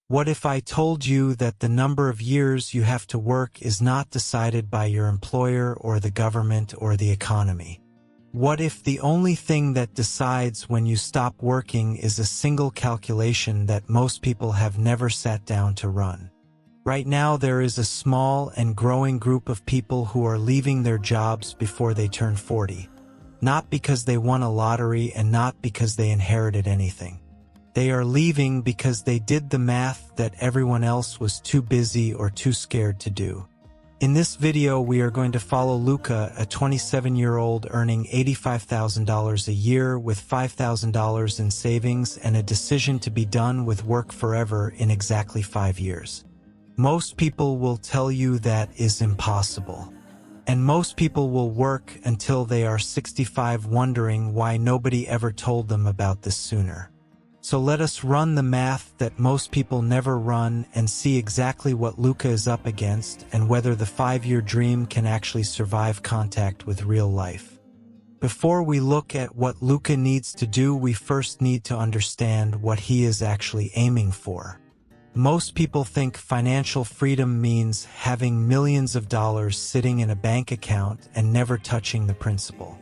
What if I told you that the number of years you have to work is not decided by your employer or the government or the economy? What if the only thing that decides when you stop working is a single calculation that most people have never sat down to run? Right now there is a small and growing group of people who are leaving their jobs before they turn 40. Not because they won a lottery and not because they inherited anything. They are leaving because they did the math that everyone else was too busy or too scared to do. In this video we are going to follow Luca, a 27-year-old earning $85,000 a year with $5,000 in savings and a decision to be done with work forever in exactly 5 years. Most people will tell you that is impossible. And most people will work until they are 65 wondering why nobody ever told them about this sooner. So let us run the math that most people never run and see exactly what Luca is up against and whether the 5-year dream can actually survive contact with real life. Before we look at what Luca needs to do, we first need to understand what he is actually aiming for. Most people think financial freedom means having millions of dollars sitting in a bank account and never touching the principal.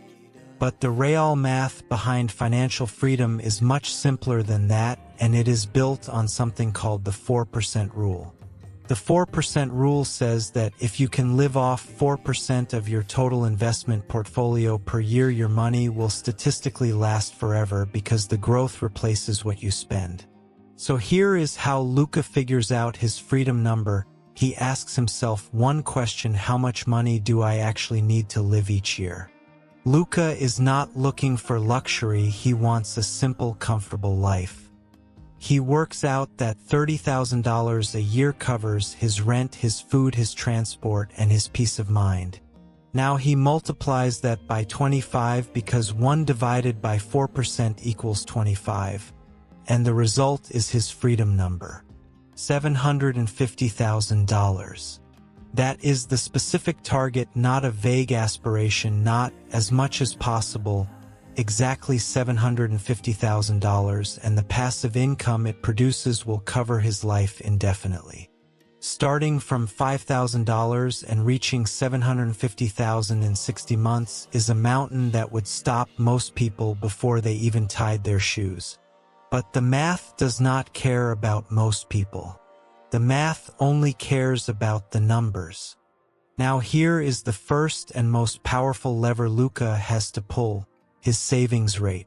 But the real math behind financial freedom is much simpler than that, and it is built on something called the 4% rule. The 4% rule says that if you can live off 4% of your total investment portfolio per year, your money will statistically last forever because the growth replaces what you spend. So here is how Luca figures out his freedom number. He asks himself one question: how much money do I actually need to live each year? Luca is not looking for luxury, he wants a simple, comfortable life. He works out that $30,000 a year covers his rent, his food, his transport, and his peace of mind. Now he multiplies that by 25 because 1 divided by 4% equals 25. And the result is his freedom number: $750,000. That is the specific target, not a vague aspiration, not as much as possible, exactly $750,000, and the passive income it produces will cover his life indefinitely. Starting from $5,000 and reaching $750,000 in 60 months is a mountain that would stop most people before they even tied their shoes. But the math does not care about most people. The math only cares about the numbers. Now here is the first and most powerful lever Luca has to pull: his savings rate.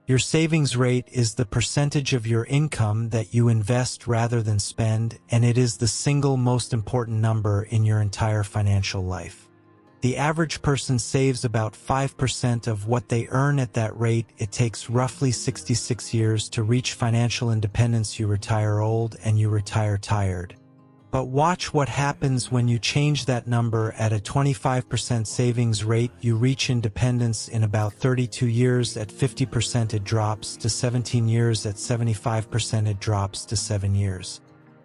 Your savings rate is the percentage of your income that you invest rather than spend, and it is the single most important number in your entire financial life. The average person saves about 5% of what they earn. At that rate, it takes roughly 66 years to reach financial independence. You retire old and you retire tired. But watch what happens when you change that number. At a 25% savings rate, you reach independence in about 32 years. At 50% it drops to 17 years. At 75% it drops to 7 years.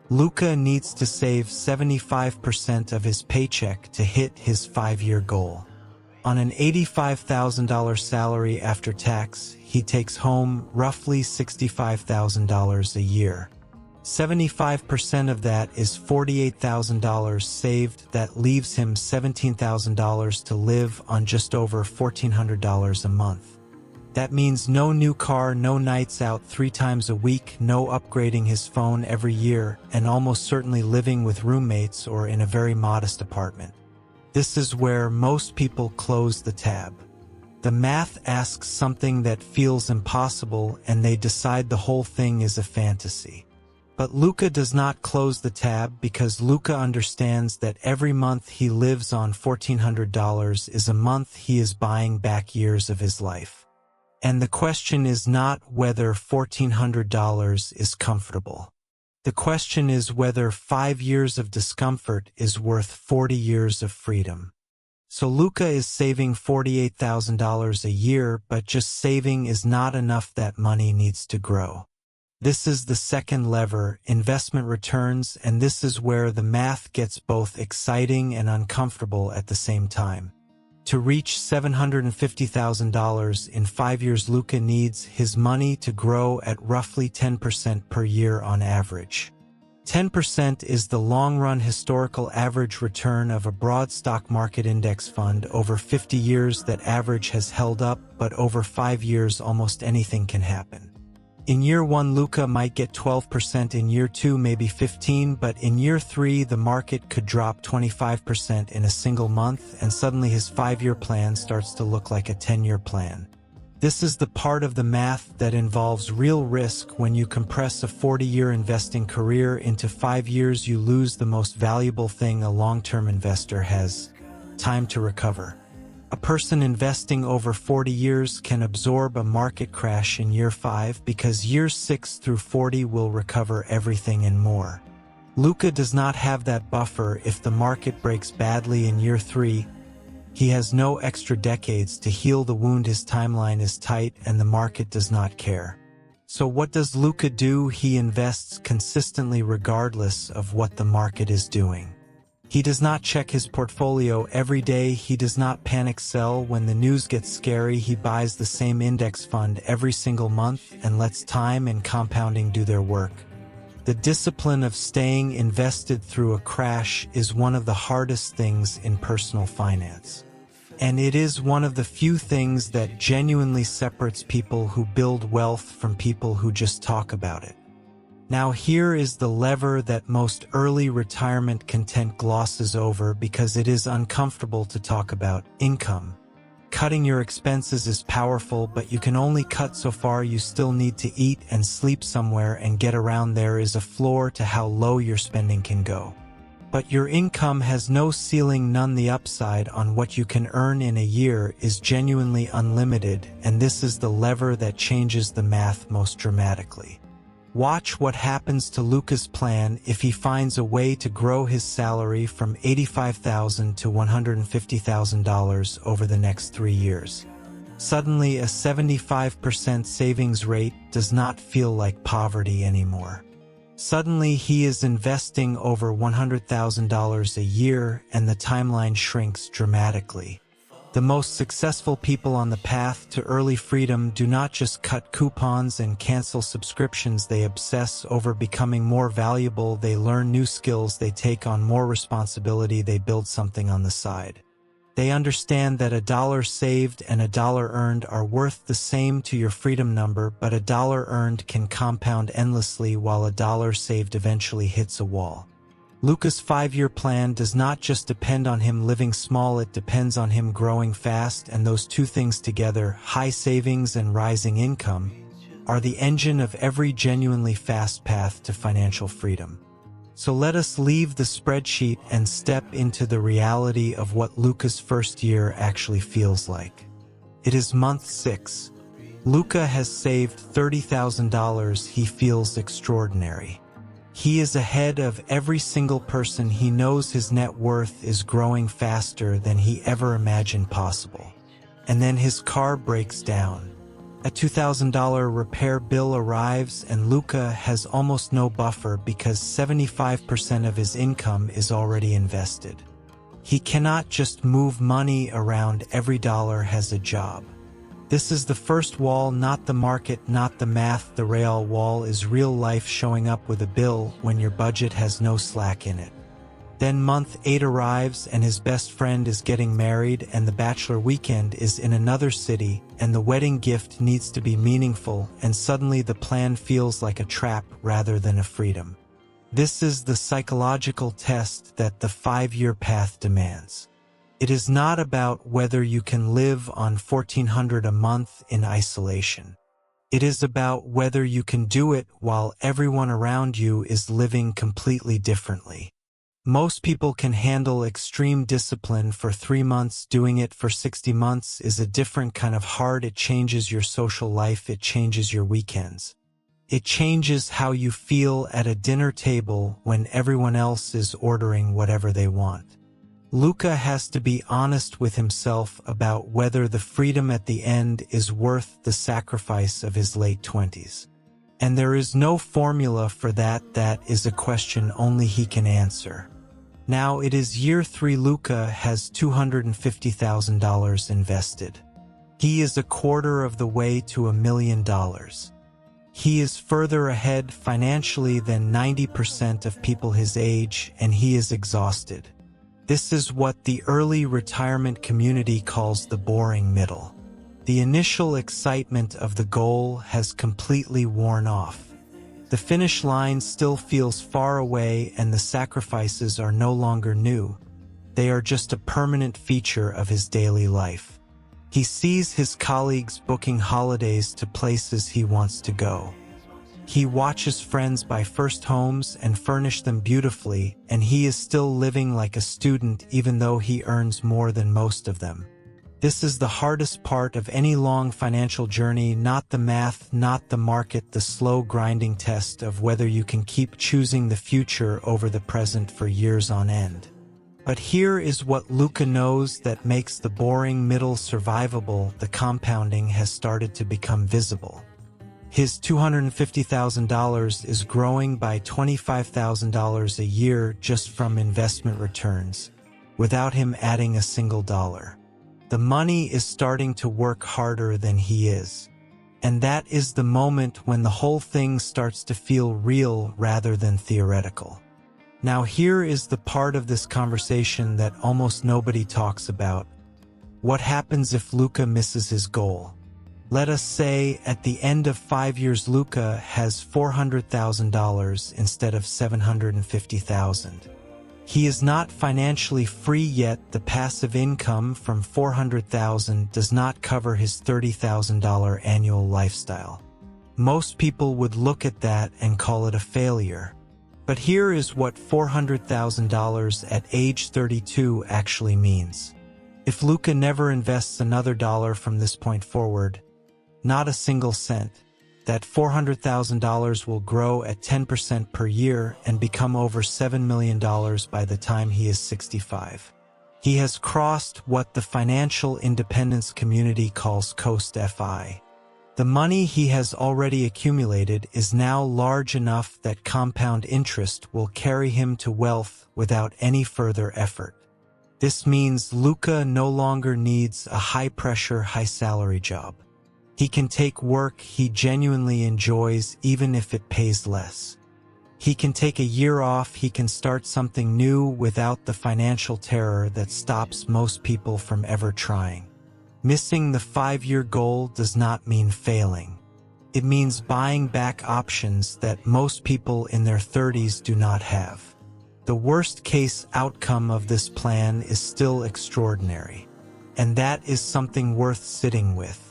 Luca needs to save 75% of his paycheck to hit his 5-year goal. On an $85,000 salary after tax, he takes home roughly $65,000 a year. 75% of that is $48,000 saved. That leaves him $17,000 to live on, just over $1,400 a month. That means no new car, no nights out 3 times a week, no upgrading his phone every year, and almost certainly living with roommates or in a very modest apartment. This is where most people close the tab. The math asks something that feels impossible and they decide the whole thing is a fantasy. But Luca does not close the tab because Luca understands that every month he lives on $1,400 is a month he is buying back years of his life. And the question is not whether $1,400 is comfortable. The question is whether 5 years of discomfort is worth 40 years of freedom. So Luca is saving $48,000 a year, but just saving is not enough. That money needs to grow. This is the second lever, investment returns, and this is where the math gets both exciting and uncomfortable at the same time. To reach $750,000 in 5 years, Luca needs his money to grow at roughly 10% per year on average. 10% is the long-run historical average return of a broad stock market index fund. Over 50 years that average has held up, but over 5 years almost anything can happen. In year 1, Luca might get 12%, in year 2 maybe 15%, but in year 3 the market could drop 25% in a single month, and suddenly his 5-year plan starts to look like a 10-year plan. This is the part of the math that involves real risk. When you compress a 40-year investing career into 5 years, you lose the most valuable thing a long-term investor has: time to recover. A person investing over 40 years can absorb a market crash in year 5 because years 6 through 40 will recover everything and more. Luca does not have that buffer. If the market breaks badly in year 3, he has no extra decades to heal the wound. His timeline is tight and the market does not care. So what does Luca do? He invests consistently regardless of what the market is doing. He does not check his portfolio every day. He does not panic sell when the news gets scary. He buys the same index fund every single month and lets time and compounding do their work. The discipline of staying invested through a crash is one of the hardest things in personal finance. And it is one of the few things that genuinely separates people who build wealth from people who just talk about it. Now here is the lever that most early retirement content glosses over because it is uncomfortable to talk about: income. Cutting your expenses is powerful, but you can only cut so far. You still need to eat and sleep somewhere and get around. There is a floor to how low your spending can go. But your income has no ceiling, none. The upside on what you can earn in a year is genuinely unlimited, and this is the lever that changes the math most dramatically. Watch what happens to Luca's plan if he finds a way to grow his salary from $85,000 to $150,000 over the next 3 years. Suddenly, a 75% savings rate does not feel like poverty anymore. Suddenly, he is investing over $100,000 a year, and the timeline shrinks dramatically. The most successful people on the path to early freedom do not just cut coupons and cancel subscriptions. They obsess over becoming more valuable. They learn new skills. They take on more responsibility. They build something on the side. They understand that $1 saved and $1 earned are worth the same to your freedom number, but $1 earned can compound endlessly while $1 saved eventually hits a wall. Luca's 5-year plan does not just depend on him living small, it depends on him growing fast, and those two things together, high savings and rising income, are the engine of every genuinely fast path to financial freedom. So let us leave the spreadsheet and step into the reality of what Luca's first year actually feels like. It is month 6. Luca has saved $30,000. He feels extraordinary. He is ahead of every single person. He knows his net worth is growing faster than he ever imagined possible. And then his car breaks down. A $2,000 repair bill arrives, and Luca has almost no buffer because 75% of his income is already invested. He cannot just move money around. Every dollar has a job. This is the first wall, not the market, not the math. The real wall is real life showing up with a bill when your budget has no slack in it. Then month 8 arrives, and his best friend is getting married, and the bachelor weekend is in another city, and the wedding gift needs to be meaningful, and suddenly the plan feels like a trap rather than a freedom. This is the psychological test that the 5-year path demands. It is not about whether you can live on $1,400 a month in isolation. It is about whether you can do it while everyone around you is living completely differently. Most people can handle extreme discipline for 3 months. Doing it for 60 months is a different kind of hard. It changes your social life. It changes your weekends. It changes how you feel at a dinner table when everyone else is ordering whatever they want. Luca has to be honest with himself about whether the freedom at the end is worth the sacrifice of his late 20s. And there is no formula for that. That is a question only he can answer. Now it is year 3. Luca has $250,000 invested. He is a quarter of the way to $1 million. He is further ahead financially than 90% of people his age, and he is exhausted. This is what the early retirement community calls the boring middle. The initial excitement of the goal has completely worn off. The finish line still feels far away, and the sacrifices are no longer new. They are just a permanent feature of his daily life. He sees his colleagues booking holidays to places he wants to go. He watches friends buy first homes and furnish them beautifully, and he is still living like a student even though he earns more than most of them. This is the hardest part of any long financial journey, not the math, not the market, the slow grinding test of whether you can keep choosing the future over the present for years on end. But here is what Luca knows that makes the boring middle survivable: the compounding has started to become visible. His $250,000 is growing by $25,000 a year just from investment returns, without him adding a single dollar. The money is starting to work harder than he is. And that is the moment when the whole thing starts to feel real rather than theoretical. Now here is the part of this conversation that almost nobody talks about. What happens if Luca misses his goal? Let us say at the end of 5 years Luca has $400,000 instead of $750,000. He is not financially free yet. The passive income from $400,000 does not cover his $30,000 annual lifestyle. Most people would look at that and call it a failure. But here is what $400,000 at age 32 actually means. If Luca never invests another dollar from this point forward, not a single cent, that $400,000 will grow at 10% per year and become over $7 million by the time he is 65. He has crossed what the financial independence community calls Coast FI. The money he has already accumulated is now large enough that compound interest will carry him to wealth without any further effort. This means Luca no longer needs a high-pressure, high-salary job. He can take work he genuinely enjoys even if it pays less. He can take a year off, he can start something new without the financial terror that stops most people from ever trying. Missing the 5-year goal does not mean failing. It means buying back options that most people in their 30s do not have. The worst-case outcome of this plan is still extraordinary, and that is something worth sitting with.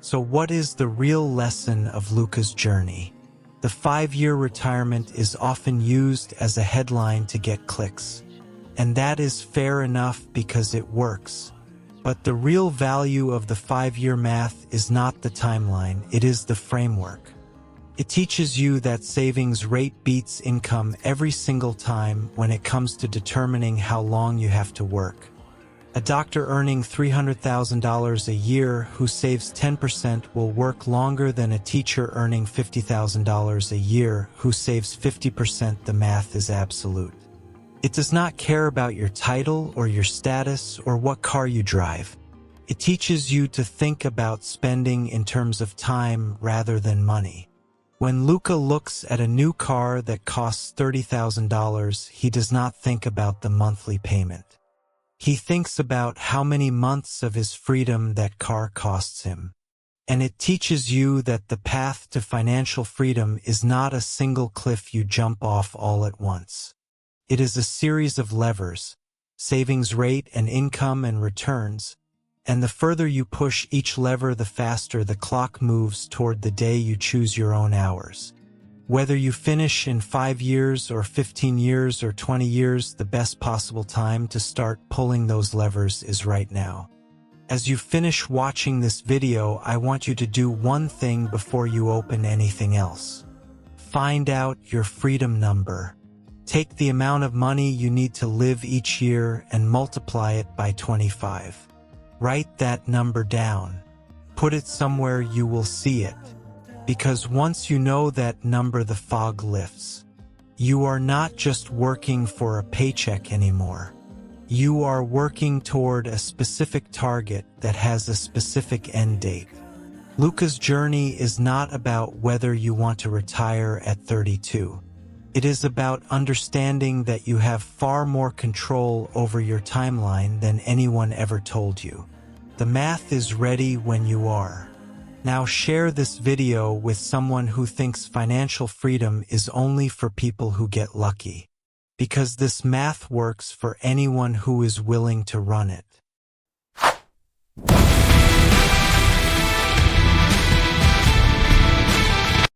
So what is the real lesson of Luca's journey? The 5-year retirement is often used as a headline to get clicks, and that is fair enough because it works. But the real value of the 5-year math is not the timeline, it is the framework. It teaches you that savings rate beats income every single time when it comes to determining how long you have to work. A doctor earning $300,000 a year who saves 10% will work longer than a teacher earning $50,000 a year who saves 50%. The math is absolute. It does not care about your title or your status or what car you drive. It teaches you to think about spending in terms of time rather than money. When Luca looks at a new car that costs $30,000, he does not think about the monthly payment. He thinks about how many months of his freedom that car costs him. And it teaches you that the path to financial freedom is not a single cliff you jump off all at once. It is a series of levers, savings rate and income and returns, and the further you push each lever, the faster the clock moves toward the day you choose your own hours. Whether you finish in 5 years or 15 years or 20 years, the best possible time to start pulling those levers is right now. As you finish watching this video, I want you to do one thing before you open anything else. Find out your freedom number. Take the amount of money you need to live each year and multiply it by 25. Write that number down. Put it somewhere you will see it. Because once you know that number, the fog lifts. You are not just working for a paycheck anymore. You are working toward a specific target that has a specific end date. Luca's journey is not about whether you want to retire at 32. It is about understanding that you have far more control over your timeline than anyone ever told you. The math is ready when you are. Now share this video with someone who thinks financial freedom is only for people who get lucky. Because this math works for anyone who is willing to run it.